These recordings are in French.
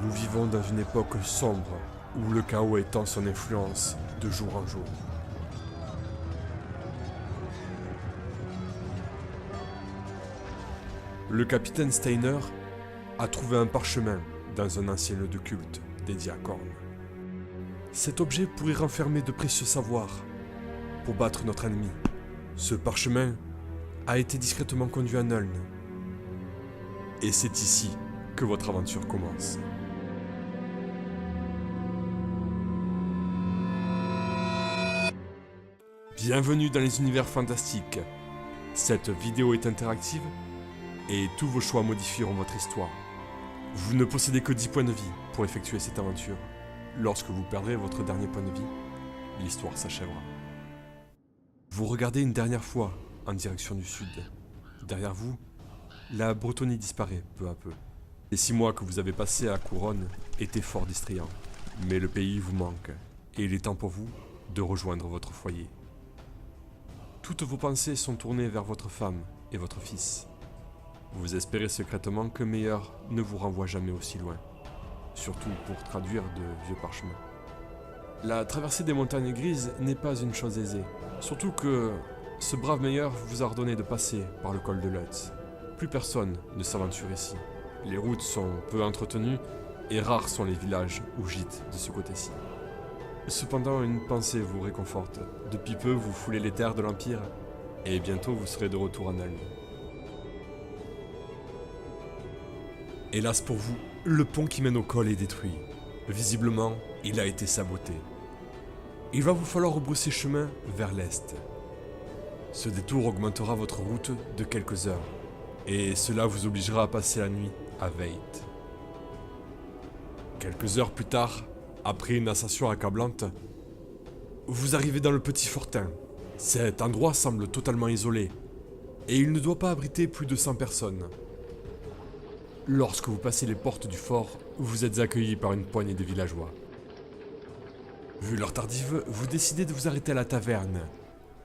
Nous vivons dans une époque sombre où le chaos étend son influence de jour en jour. Le capitaine Steiner a trouvé un parchemin dans un ancien lieu de culte dédié à Korn. Cet objet pourrait renfermer de précieux savoirs pour battre notre ennemi. Ce parchemin a été discrètement conduit à Nuln. Et c'est ici que votre aventure commence. Bienvenue dans les univers fantastiques. Cette vidéo est interactive et tous vos choix modifieront votre histoire. Vous ne possédez que 10 points de vie pour effectuer cette aventure. Lorsque vous perdrez votre dernier point de vie, l'histoire s'achèvera. Vous regardez une dernière fois en direction du sud. Derrière vous, la Bretonie disparaît peu à peu. Les 6 mois que vous avez passés à Couronne étaient fort distrayants. Mais le pays vous manque et il est temps pour vous de rejoindre votre foyer. Toutes vos pensées sont tournées vers votre femme et votre fils. Vous espérez secrètement que Meilleur ne vous renvoie jamais aussi loin, surtout pour traduire de vieux parchemins. La traversée des montagnes grises n'est pas une chose aisée, surtout que ce brave Meilleur vous a ordonné de passer par le col de Lutz. Plus personne ne s'aventure ici. Les routes sont peu entretenues et rares sont les villages ou gîtes de ce côté-ci. Cependant, une pensée vous réconforte. Depuis peu, vous foulez les terres de l'Empire, et bientôt vous serez de retour à Nuln. Hélas pour vous, le pont qui mène au col est détruit. Visiblement, il a été saboté. Il va vous falloir rebrousser chemin vers l'est. Ce détour augmentera votre route de quelques heures, et cela vous obligera à passer la nuit à Veit. Quelques heures plus tard, après une ascension accablante, vous arrivez dans le Petit Fortin. Cet endroit semble totalement isolé, et il ne doit pas abriter plus de 100 personnes. Lorsque vous passez les portes du fort, vous êtes accueillis par une poignée de villageois. Vu l'heure tardive, vous décidez de vous arrêter à la taverne,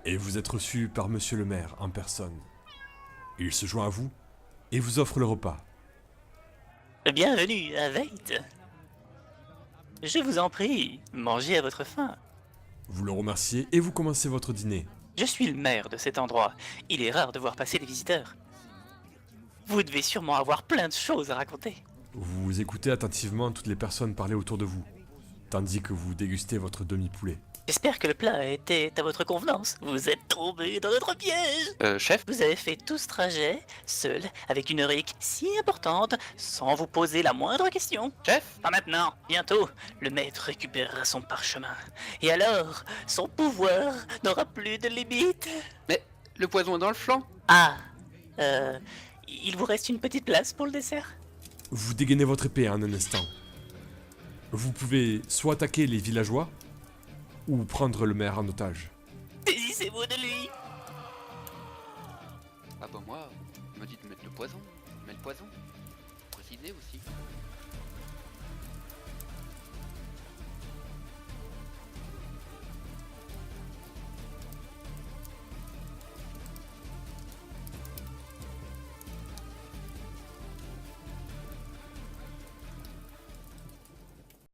et vous êtes reçu par monsieur le maire en personne. Il se joint à vous, et vous offre le repas. Bienvenue à Veit. Je vous en prie, mangez à votre faim. Vous le remerciez et vous commencez votre dîner. Je suis le maire de cet endroit. Il est rare de voir passer des visiteurs. Vous devez sûrement avoir plein de choses à raconter. Vous écoutez attentivement toutes les personnes parler autour de vous, tandis que vous dégustez votre demi-poulet. J'espère que le plat était à votre convenance. Vous êtes tombé dans notre piège. Chef? Vous avez fait tout ce trajet, seul, avec une heurek si importante, sans vous poser la moindre question. Chef? Pas maintenant, bientôt, le maître récupérera son parchemin. Et alors, son pouvoir n'aura plus de limite. Mais le poison est dans le flanc. Ah, il vous reste une petite place pour le dessert? Vous dégainez votre épée en un instant. Vous pouvez soit attaquer les villageois, ou prendre le maire en otage. Saisissez-vous de lui. Ah bah moi, on m'a dit de mettre le poison. Mais le poison, faut préciser aussi.